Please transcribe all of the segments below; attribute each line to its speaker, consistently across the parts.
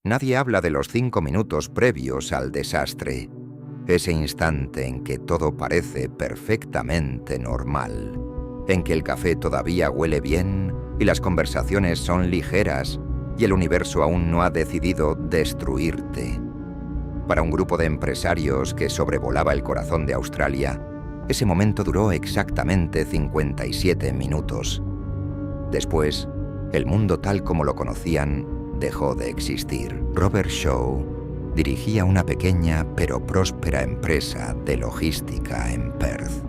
Speaker 1: Nadie habla de los 5 minutos previos al desastre. Ese instante en que todo parece perfectamente normal, en que el café todavía huele bien y las conversaciones son ligeras y el universo aún no ha decidido destruirte. Para un grupo de empresarios que sobrevolaba el corazón de Australia, ese momento duró exactamente 57 minutos. Después, el mundo tal como lo conocían dejó de existir. Robert Shaw dirigía una pequeña pero próspera empresa de logística en Perth.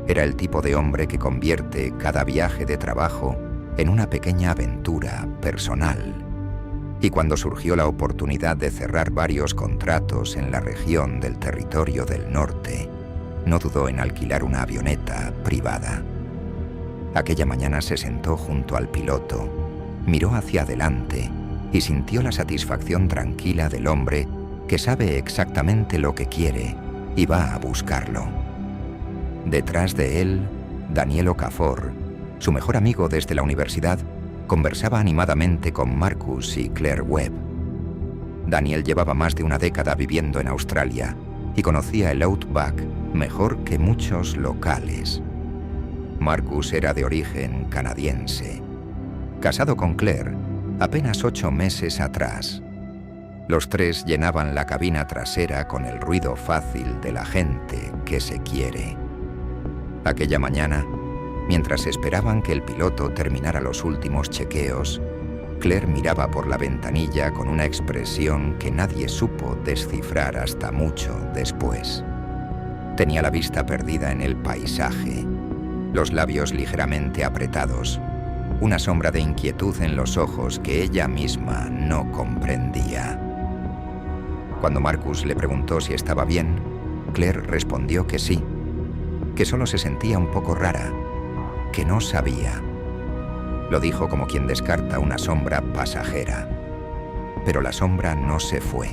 Speaker 1: Era el tipo de hombre que convierte cada viaje de trabajo en una pequeña aventura personal. Y cuando surgió la oportunidad de cerrar varios contratos en la región del Territorio del Norte, no dudó en alquilar una avioneta privada. Aquella mañana se sentó junto al piloto, miró hacia adelante y sintió la satisfacción tranquila del hombre que sabe exactamente lo que quiere y va a buscarlo. Detrás de él, Daniel Okafor, su mejor amigo desde la universidad, conversaba animadamente con Marcus y Claire Webb. Daniel llevaba más de una década viviendo en Australia y conocía el Outback mejor que muchos locales. Marcus era de origen canadiense. Casado con Claire apenas 8 meses atrás. Los tres llenaban la cabina trasera con el ruido fácil de la gente que se quiere. Aquella mañana, mientras esperaban que el piloto terminara los últimos chequeos, Claire miraba por la ventanilla con una expresión que nadie supo descifrar hasta mucho después. Tenía la vista perdida en el paisaje, los labios ligeramente apretados, una sombra de inquietud en los ojos que ella misma no comprendía. Cuando Marcus le preguntó si estaba bien, Claire respondió que sí, que solo se sentía un poco rara, que no sabía. Lo dijo como quien descarta una sombra pasajera. Pero la sombra no se fue.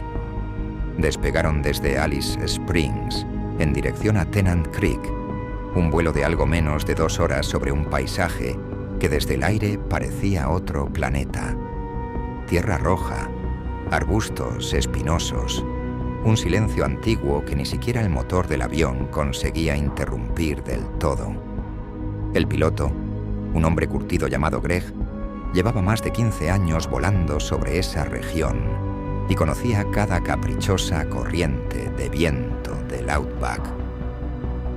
Speaker 1: Despegaron desde Alice Springs, en dirección a Tennant Creek, un vuelo de algo menos de 2 horas sobre un paisaje que desde el aire parecía otro planeta. Tierra roja, arbustos espinosos, un silencio antiguo que ni siquiera el motor del avión conseguía interrumpir del todo. El piloto, un hombre curtido llamado Greg, llevaba más de 15 años volando sobre esa región y conocía cada caprichosa corriente de viento del Outback.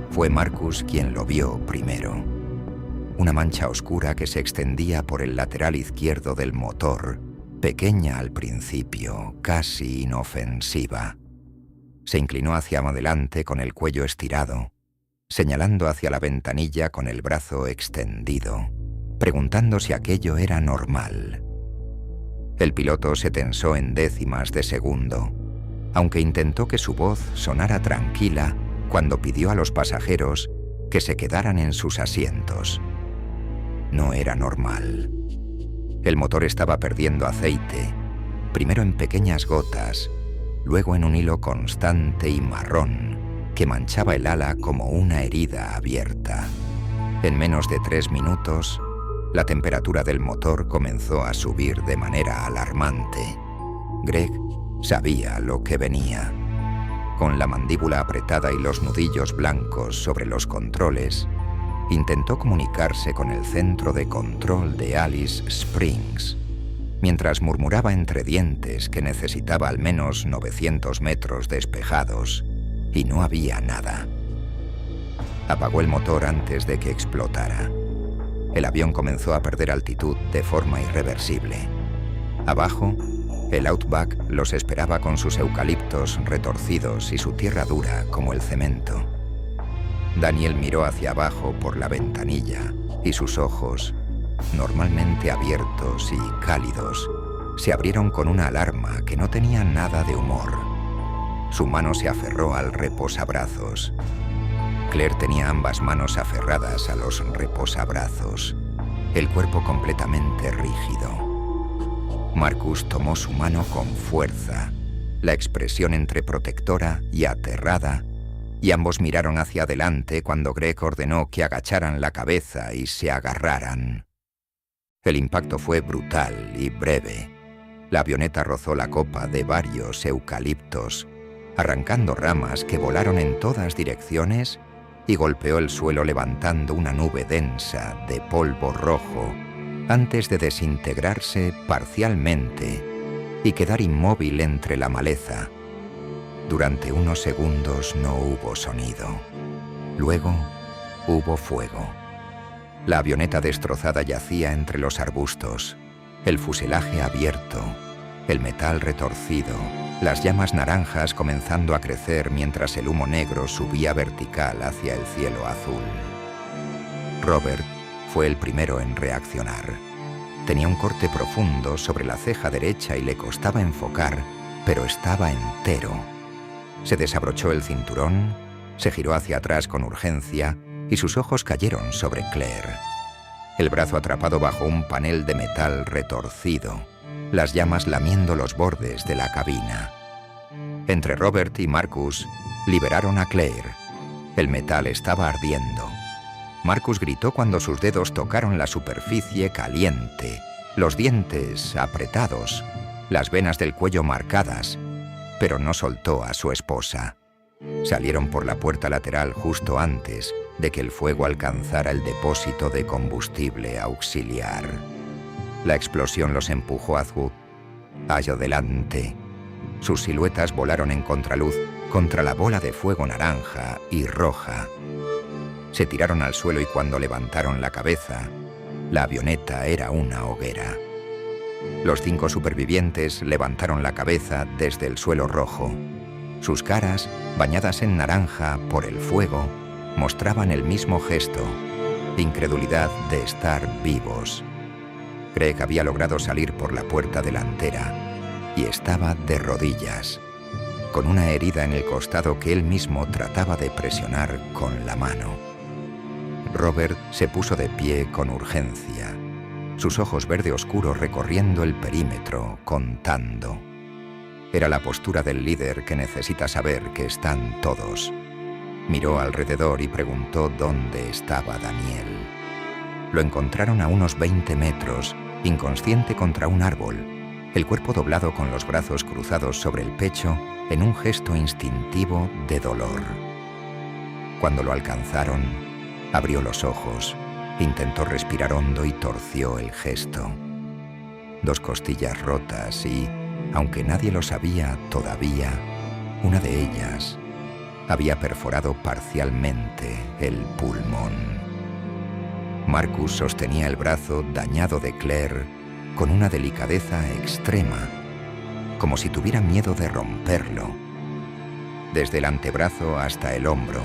Speaker 1: Fue Marcus quien lo vio primero. Una mancha oscura que se extendía por el lateral izquierdo del motor, pequeña al principio, casi inofensiva. Se inclinó hacia adelante con el cuello estirado, señalando hacia la ventanilla con el brazo extendido, preguntando si aquello era normal. El piloto se tensó en décimas de segundo, aunque intentó que su voz sonara tranquila cuando pidió a los pasajeros que se quedaran en sus asientos. No era normal. El motor estaba perdiendo aceite, primero en pequeñas gotas, luego en un hilo constante y marrón que manchaba el ala como una herida abierta. En menos de 3 minutos, la temperatura del motor comenzó a subir de manera alarmante. Greg sabía lo que venía. Con la mandíbula apretada y los nudillos blancos sobre los controles, intentó comunicarse con el centro de control de Alice Springs, mientras murmuraba entre dientes que necesitaba al menos 900 metros despejados, y no había nada. Apagó el motor antes de que explotara. El avión comenzó a perder altitud de forma irreversible. Abajo, el Outback los esperaba con sus eucaliptos retorcidos y su tierra dura como el cemento. Daniel miró hacia abajo por la ventanilla y sus ojos, normalmente abiertos y cálidos, se abrieron con una alarma que no tenía nada de humor. Su mano se aferró al reposabrazos. Claire tenía ambas manos aferradas a los reposabrazos, el cuerpo completamente rígido. Marcus tomó su mano con fuerza, la expresión entre protectora y aterrada, y ambos miraron hacia adelante cuando Greg ordenó que agacharan la cabeza y se agarraran. El impacto fue brutal y breve. La avioneta rozó la copa de varios eucaliptos, arrancando ramas que volaron en todas direcciones y golpeó el suelo levantando una nube densa de polvo rojo antes de desintegrarse parcialmente y quedar inmóvil entre la maleza. Durante unos segundos no hubo sonido. Luego hubo fuego. La avioneta destrozada yacía entre los arbustos, el fuselaje abierto, el metal retorcido, las llamas naranjas comenzando a crecer mientras el humo negro subía vertical hacia el cielo azul. Robert fue el primero en reaccionar. Tenía un corte profundo sobre la ceja derecha y le costaba enfocar, pero estaba entero. Se desabrochó el cinturón, se giró hacia atrás con urgencia y sus ojos cayeron sobre Claire. El brazo atrapado bajo un panel de metal retorcido, las llamas lamiendo los bordes de la cabina. Entre Robert y Marcus liberaron a Claire. El metal estaba ardiendo. Marcus gritó cuando sus dedos tocaron la superficie caliente, los dientes apretados, las venas del cuello marcadas, pero no soltó a su esposa. Salieron por la puerta lateral justo antes de que el fuego alcanzara el depósito de combustible auxiliar. La explosión los empujó hacia adelante. Sus siluetas volaron en contraluz contra la bola de fuego naranja y roja. Se tiraron al suelo y cuando levantaron la cabeza, la avioneta era una hoguera. Los 5 supervivientes levantaron la cabeza desde el suelo rojo. Sus caras, bañadas en naranja por el fuego, mostraban el mismo gesto, incredulidad de estar vivos. Greg había logrado salir por la puerta delantera y estaba de rodillas, con una herida en el costado que él mismo trataba de presionar con la mano. Robert se puso de pie con urgencia, sus ojos verde oscuro recorriendo el perímetro, contando. Era la postura del líder que necesita saber que están todos. Miró alrededor y preguntó dónde estaba Daniel. Lo encontraron a unos 20 metros, inconsciente contra un árbol, el cuerpo doblado con los brazos cruzados sobre el pecho en un gesto instintivo de dolor. Cuando lo alcanzaron, abrió los ojos, intentó respirar hondo y torció el gesto. 2 costillas rotas y, aunque nadie lo sabía todavía, una de ellas había perforado parcialmente el pulmón. Marcus sostenía el brazo dañado de Claire con una delicadeza extrema, como si tuviera miedo de romperlo. Desde el antebrazo hasta el hombro,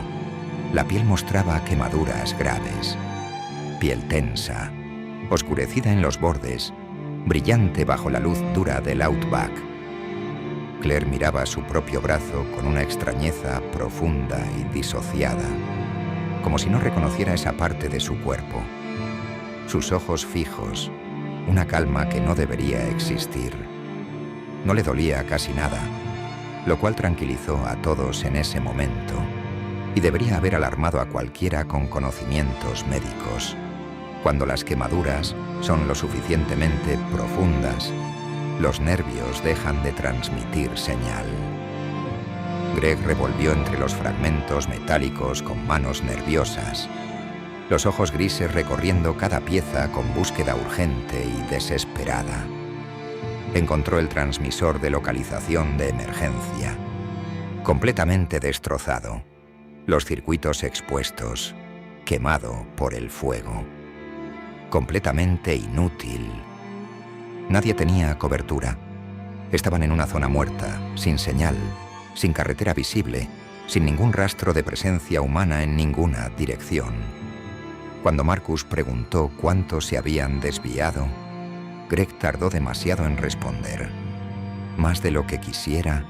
Speaker 1: la piel mostraba quemaduras graves. Piel tensa, oscurecida en los bordes, brillante bajo la luz dura del Outback. Claire miraba su propio brazo con una extrañeza profunda y disociada, como si no reconociera esa parte de su cuerpo. Sus ojos fijos, una calma que no debería existir. No le dolía casi nada, lo cual tranquilizó a todos en ese momento y debería haber alarmado a cualquiera con conocimientos médicos. Cuando las quemaduras son lo suficientemente profundas, los nervios dejan de transmitir señal. Greg revolvió entre los fragmentos metálicos con manos nerviosas, los ojos grises recorriendo cada pieza con búsqueda urgente y desesperada. Encontró el transmisor de localización de emergencia, completamente destrozado, los circuitos expuestos, quemado por el fuego. Completamente inútil. Nadie tenía cobertura. Estaban en una zona muerta, sin señal, sin carretera visible, sin ningún rastro de presencia humana en ninguna dirección. Cuando Marcus preguntó cuántos se habían desviado, Greg tardó demasiado en responder. Más de lo que quisiera,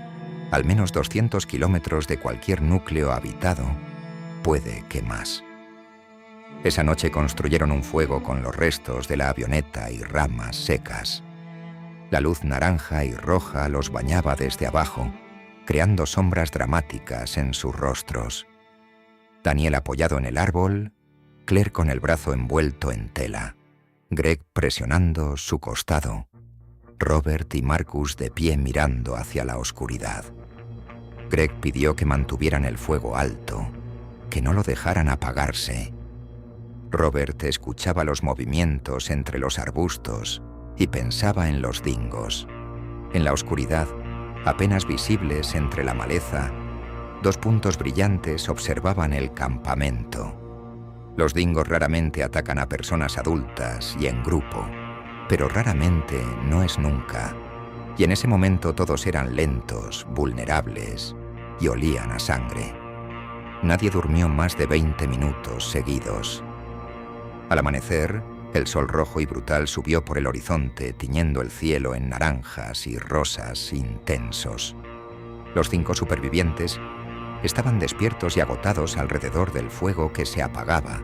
Speaker 1: al menos 200 kilómetros de cualquier núcleo habitado, puede que más. Esa noche construyeron un fuego con los restos de la avioneta y ramas secas. La luz naranja y roja los bañaba desde abajo, creando sombras dramáticas en sus rostros. Daniel apoyado en el árbol, Claire con el brazo envuelto en tela, Greg presionando su costado, Robert y Marcus de pie mirando hacia la oscuridad. Greg pidió que mantuvieran el fuego alto, que no lo dejaran apagarse. Robert escuchaba los movimientos entre los arbustos y pensaba en los dingos. En la oscuridad, apenas visibles entre la maleza, 2 puntos brillantes observaban el campamento. Los dingos raramente atacan a personas adultas y en grupo, pero raramente no es nunca. Y en ese momento todos eran lentos, vulnerables y olían a sangre. Nadie durmió más de 20 minutos seguidos. Al amanecer, el sol rojo y brutal subió por el horizonte, tiñendo el cielo en naranjas y rosas intensos. Los 5 supervivientes estaban despiertos y agotados alrededor del fuego que se apagaba,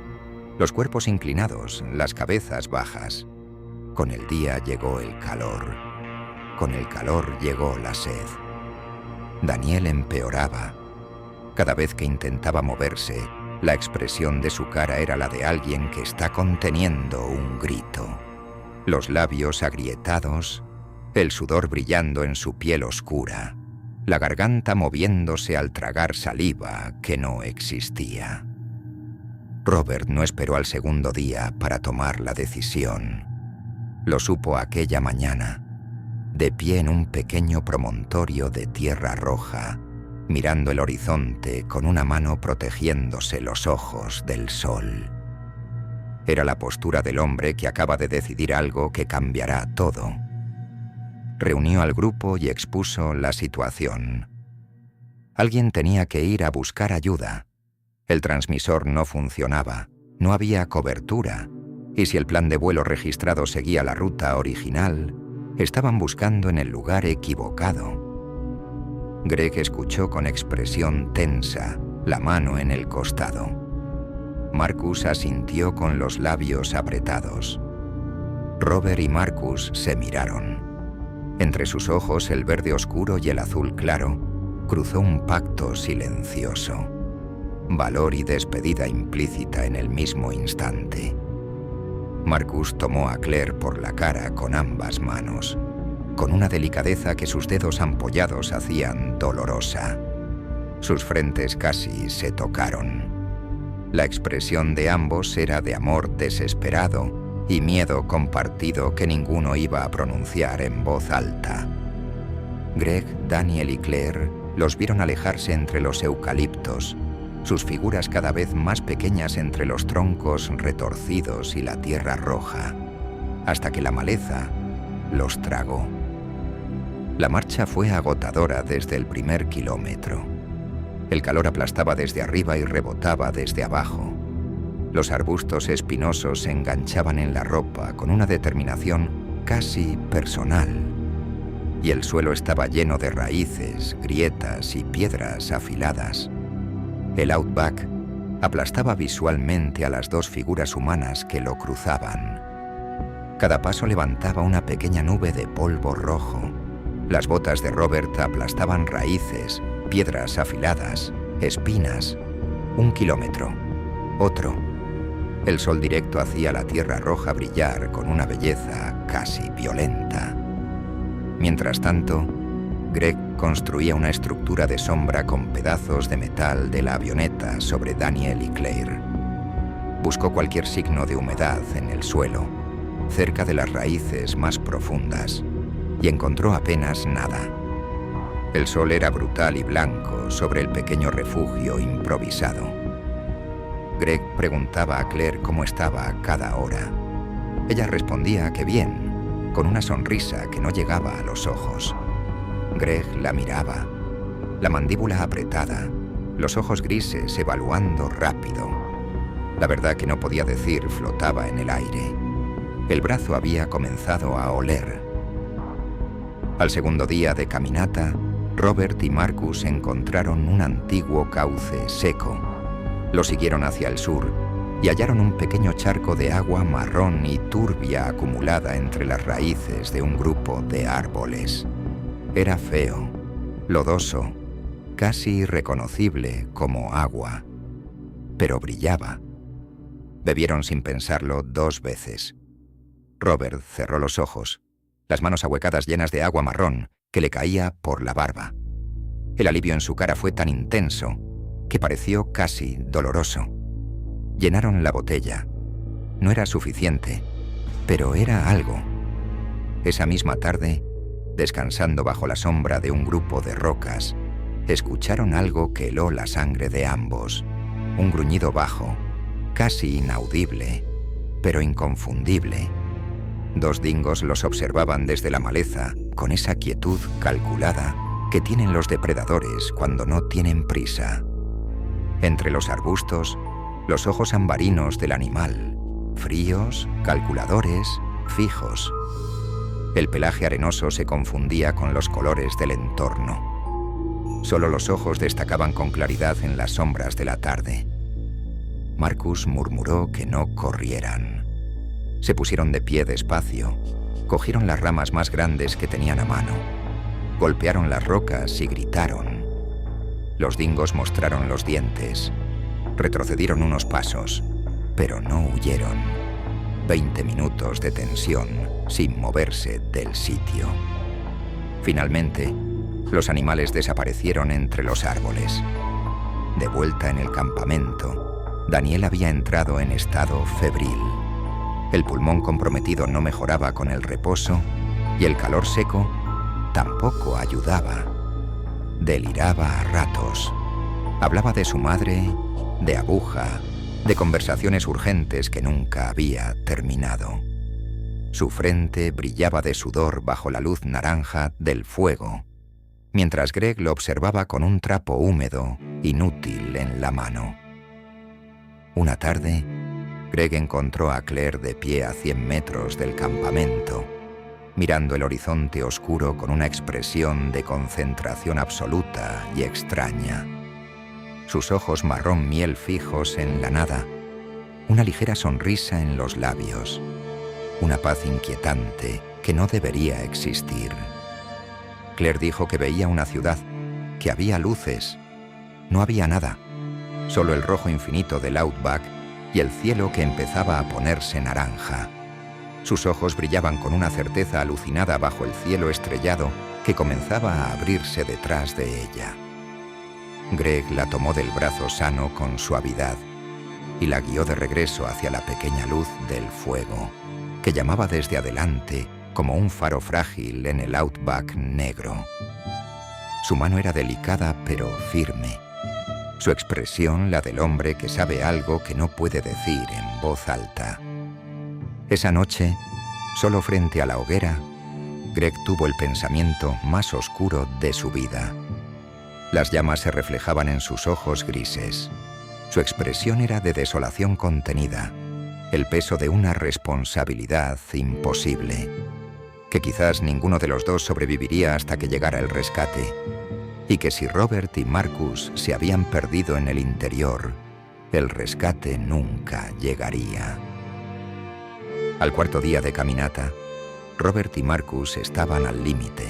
Speaker 1: los cuerpos inclinados, las cabezas bajas. Con el día llegó el calor. Con el calor llegó la sed. Daniel empeoraba. Cada vez que intentaba moverse, la expresión de su cara era la de alguien que está conteniendo un grito. Los labios agrietados, el sudor brillando en su piel oscura, la garganta moviéndose al tragar saliva que no existía. Robert no esperó al segundo día para tomar la decisión. Lo supo aquella mañana, de pie en un pequeño promontorio de tierra roja, mirando el horizonte con una mano protegiéndose los ojos del sol. Era la postura del hombre que acaba de decidir algo que cambiará todo. Reunió al grupo y expuso la situación. Alguien tenía que ir a buscar ayuda. El transmisor no funcionaba, no había cobertura, y si el plan de vuelo registrado seguía la ruta original, estaban buscando en el lugar equivocado. Greg escuchó con expresión tensa, la mano en el costado. Marcus asintió con los labios apretados. Robert y Marcus se miraron. Entre sus ojos el verde oscuro y el azul claro cruzó un pacto silencioso. Valor y despedida implícita en el mismo instante. Marcus tomó a Claire por la cara con ambas manos, con una delicadeza que sus dedos ampollados hacían dolorosa. Sus frentes casi se tocaron. La expresión de ambos era de amor desesperado y miedo compartido que ninguno iba a pronunciar en voz alta. Greg, Daniel y Claire los vieron alejarse entre los eucaliptos, sus figuras cada vez más pequeñas entre los troncos retorcidos y la tierra roja, hasta que la maleza los tragó. La marcha fue agotadora desde el primer kilómetro. El calor aplastaba desde arriba y rebotaba desde abajo. Los arbustos espinosos se enganchaban en la ropa con una determinación casi personal, y el suelo estaba lleno de raíces, grietas y piedras afiladas. El Outback aplastaba visualmente a las 2 figuras humanas que lo cruzaban. Cada paso levantaba una pequeña nube de polvo rojo. Las botas de Robert aplastaban raíces, piedras afiladas, espinas. 1 kilómetro. Otro. El sol directo hacía la tierra roja brillar con una belleza casi violenta. Mientras tanto, Greg construía una estructura de sombra con pedazos de metal de la avioneta sobre Daniel y Claire. Buscó cualquier signo de humedad en el suelo, cerca de las raíces más profundas, y encontró apenas nada. El sol era brutal y blanco sobre el pequeño refugio improvisado. Greg preguntaba a Claire cómo estaba a cada hora. Ella respondía que bien, con una sonrisa que no llegaba a los ojos. Greg la miraba, la mandíbula apretada, los ojos grises evaluando rápido. La verdad que no podía decir flotaba en el aire. El brazo había comenzado a oler. Al segundo día de caminata, Robert y Marcus encontraron un antiguo cauce seco. Lo siguieron hacia el sur y hallaron un pequeño charco de agua marrón y turbia acumulada entre las raíces de un grupo de árboles. Era feo, lodoso, casi irreconocible como agua, pero brillaba. Bebieron sin pensarlo 2 veces. Robert cerró los ojos las manos ahuecadas llenas de agua marrón que le caía por la barba. El alivio en su cara fue tan intenso que pareció casi doloroso. Llenaron la botella. No era suficiente, pero era algo. Esa misma tarde, descansando bajo la sombra de un grupo de rocas, escucharon algo que heló la sangre de ambos. Un gruñido bajo, casi inaudible, pero inconfundible. Dos dingos los observaban desde la maleza con esa quietud calculada que tienen los depredadores cuando no tienen prisa. Entre los arbustos, los ojos ambarinos del animal, fríos, calculadores, fijos. El pelaje arenoso se confundía con los colores del entorno. Solo los ojos destacaban con claridad en las sombras de la tarde. Marcus murmuró que no corrieran. Se pusieron de pie despacio, cogieron las ramas más grandes que tenían a mano, golpearon las rocas y gritaron. Los dingos mostraron los dientes, retrocedieron unos pasos, pero no huyeron. 20 minutos de tensión sin moverse del sitio. Finalmente, los animales desaparecieron entre los árboles. De vuelta en el campamento, Daniel había entrado en estado febril. El pulmón comprometido no mejoraba con el reposo y el calor seco tampoco ayudaba. Deliraba a ratos. Hablaba de su madre, de Abuja, de conversaciones urgentes que nunca había terminado. Su frente brillaba de sudor bajo la luz naranja del fuego, mientras Greg lo observaba con un trapo húmedo, inútil en la mano. Una tarde, Greg encontró a Claire de pie a 100 metros del campamento, mirando el horizonte oscuro con una expresión de concentración absoluta y extraña. Sus ojos marrón miel fijos en la nada, una ligera sonrisa en los labios, una paz inquietante que no debería existir. Claire dijo que veía una ciudad, que había luces. No había nada, solo el rojo infinito del Outback y el cielo que empezaba a ponerse naranja. Sus ojos brillaban con una certeza alucinada bajo el cielo estrellado que comenzaba a abrirse detrás de ella. Greg la tomó del brazo sano con suavidad y la guió de regreso hacia la pequeña luz del fuego, que llamaba desde adelante como un faro frágil en el Outback negro. Su mano era delicada pero firme. Su expresión la del hombre que sabe algo que no puede decir en voz alta. Esa noche, solo frente a la hoguera, Greg tuvo el pensamiento más oscuro de su vida. Las llamas se reflejaban en sus ojos grises. Su expresión era de desolación contenida, el peso de una responsabilidad imposible, que quizás ninguno de los dos sobreviviría hasta que llegara el rescate, y que si Robert y Marcus se habían perdido en el interior, el rescate nunca llegaría. Al cuarto día de caminata, Robert y Marcus estaban al límite,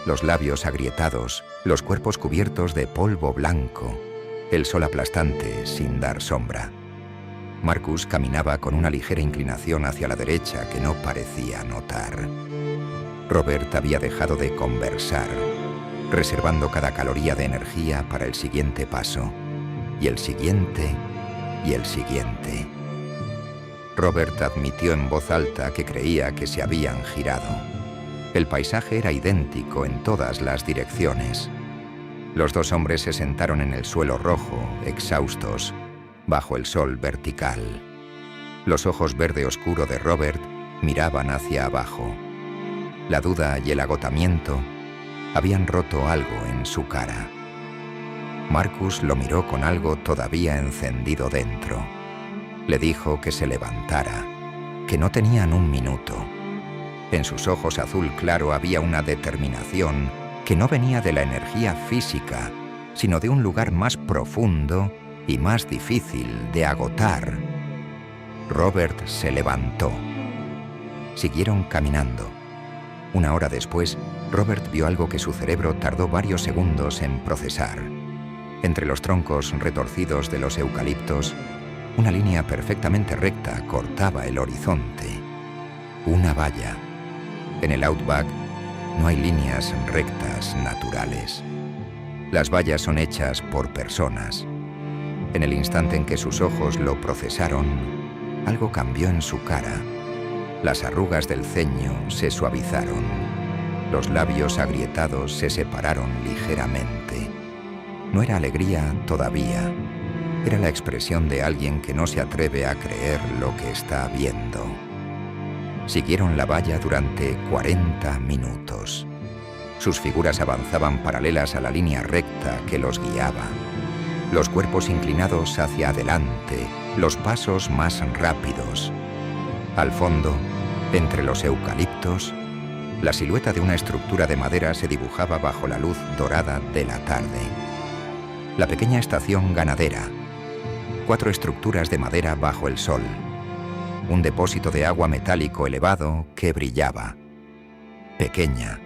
Speaker 1: los labios agrietados, los cuerpos cubiertos de polvo blanco, el sol aplastante sin dar sombra. Marcus caminaba con una ligera inclinación hacia la derecha que no parecía notar. Robert había dejado de conversar, reservando cada caloría de energía para el siguiente paso, y el siguiente, y el siguiente. Robert admitió en voz alta que creía que se habían girado. El paisaje era idéntico en todas las direcciones. Los dos hombres se sentaron en el suelo rojo, exhaustos, bajo el sol vertical. Los ojos verde oscuro de Robert miraban hacia abajo. La duda y el agotamiento habían roto algo en su cara. Marcus lo miró con algo todavía encendido dentro. Le dijo que se levantara, que no tenían un minuto. En sus ojos azul claro había una determinación que no venía de la energía física, sino de un lugar más profundo y más difícil de agotar. Robert se levantó. Siguieron caminando. Una hora después, Robert vio algo que su cerebro tardó varios segundos en procesar. Entre los troncos retorcidos de los eucaliptos, una línea perfectamente recta cortaba el horizonte. Una valla. En el Outback no hay líneas rectas naturales. Las vallas son hechas por personas. En el instante en que sus ojos lo procesaron, algo cambió en su cara. Las arrugas del ceño se suavizaron. Los labios agrietados se separaron ligeramente. No era alegría todavía. Era la expresión de alguien que no se atreve a creer lo que está viendo. Siguieron la valla durante 40 minutos. Sus figuras avanzaban paralelas a la línea recta que los guiaba. Los cuerpos inclinados hacia adelante, los pasos más rápidos. Al fondo, entre los eucaliptos, la silueta de una estructura de madera se dibujaba bajo la luz dorada de la tarde. La pequeña estación ganadera. 4 estructuras de madera bajo el sol. Un depósito de agua metálico elevado que brillaba. Pequeña,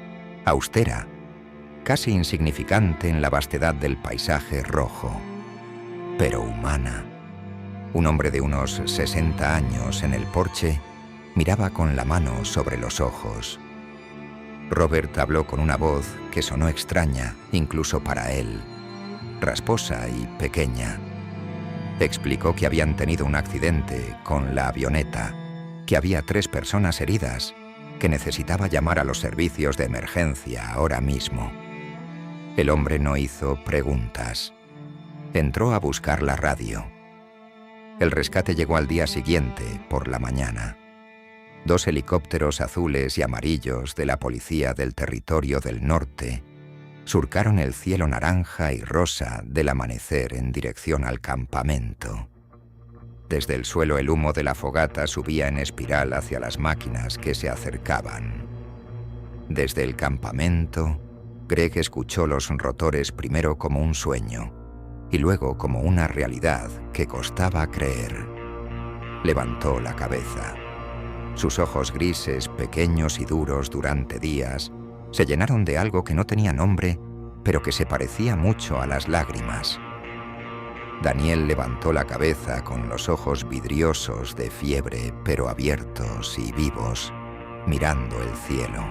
Speaker 1: austera, casi insignificante en la vastedad del paisaje rojo, pero humana. Un hombre de unos 60 años en el porche miraba con la mano sobre los ojos. Robert habló con una voz que sonó extraña, incluso para él, rasposa y pequeña. Explicó que habían tenido un accidente con la avioneta, que había 3 personas heridas, que necesitaba llamar a los servicios de emergencia ahora mismo. El hombre no hizo preguntas. Entró a buscar la radio. El rescate llegó al día siguiente, por la mañana. 2 helicópteros azules y amarillos de la Policía del Territorio del Norte surcaron el cielo naranja y rosa del amanecer en dirección al campamento. Desde el suelo el humo de la fogata subía en espiral hacia las máquinas que se acercaban. Desde el campamento, Greg escuchó los rotores primero como un sueño y luego como una realidad que costaba creer. Levantó la cabeza. Sus ojos grises, pequeños y duros durante días, se llenaron de algo que no tenía nombre, pero que se parecía mucho a las lágrimas. Daniel levantó la cabeza con los ojos vidriosos de fiebre, pero abiertos y vivos, mirando el cielo.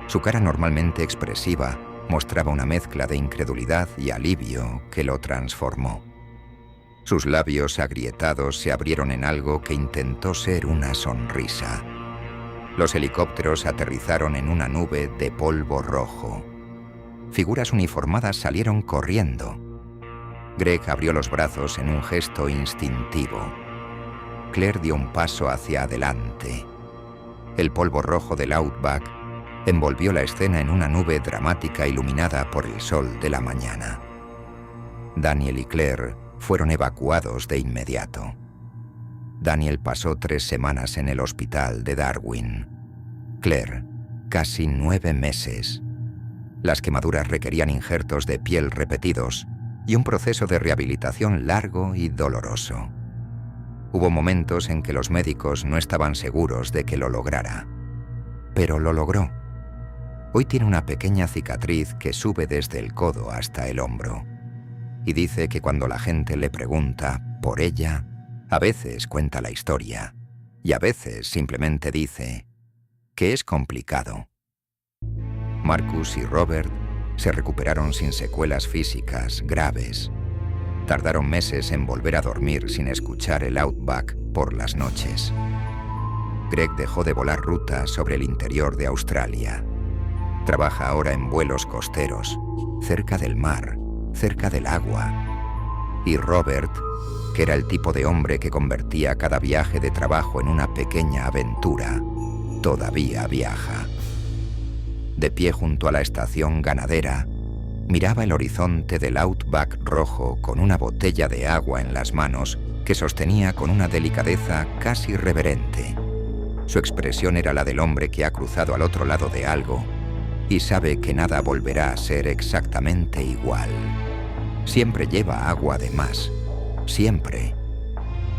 Speaker 1: Su cara normalmente expresiva mostraba una mezcla de incredulidad y alivio que lo transformó. Sus labios agrietados se abrieron en algo que intentó ser una sonrisa. Los helicópteros aterrizaron en una nube de polvo rojo. Figuras uniformadas salieron corriendo. Greg abrió los brazos en un gesto instintivo. Claire dio un paso hacia adelante. El polvo rojo del Outback envolvió la escena en una nube dramática iluminada por el sol de la mañana. Daniel y Claire fueron evacuados de inmediato. Daniel pasó 3 semanas en el hospital de Darwin. Claire, casi 9 meses. Las quemaduras requerían injertos de piel repetidos y un proceso de rehabilitación largo y doloroso. Hubo momentos en que los médicos no estaban seguros de que lo lograra. Pero lo logró. Hoy tiene una pequeña cicatriz que sube desde el codo hasta el hombro. Y dice que cuando la gente le pregunta por ella, a veces cuenta la historia y a veces simplemente dice que es complicado. Marcus y Robert se recuperaron sin secuelas físicas graves. Tardaron meses en volver a dormir sin escuchar el Outback por las noches. Greg dejó de volar rutas sobre el interior de Australia. Trabaja ahora en vuelos costeros, cerca del mar, cerca del agua. Y Robert, que era el tipo de hombre que convertía cada viaje de trabajo en una pequeña aventura, todavía viaja. De pie junto a la estación ganadera, miraba el horizonte del Outback rojo con una botella de agua en las manos que sostenía con una delicadeza casi reverente. Su expresión era la del hombre que ha cruzado al otro lado de algo y sabe que nada volverá a ser exactamente igual. Siempre lleva agua de más, siempre.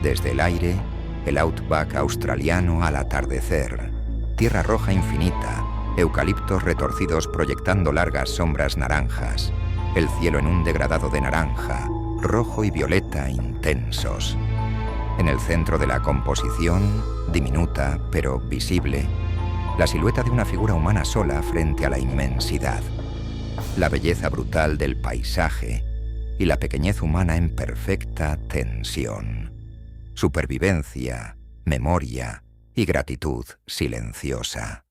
Speaker 1: Desde el aire, el Outback australiano al atardecer, tierra roja infinita, eucaliptos retorcidos proyectando largas sombras naranjas, el cielo en un degradado de naranja, rojo y violeta intensos. En el centro de la composición, diminuta pero visible, La silueta de una figura humana sola frente a la inmensidad. La belleza brutal del paisaje y la pequeñez humana en perfecta tensión. Supervivencia, memoria y gratitud silenciosa.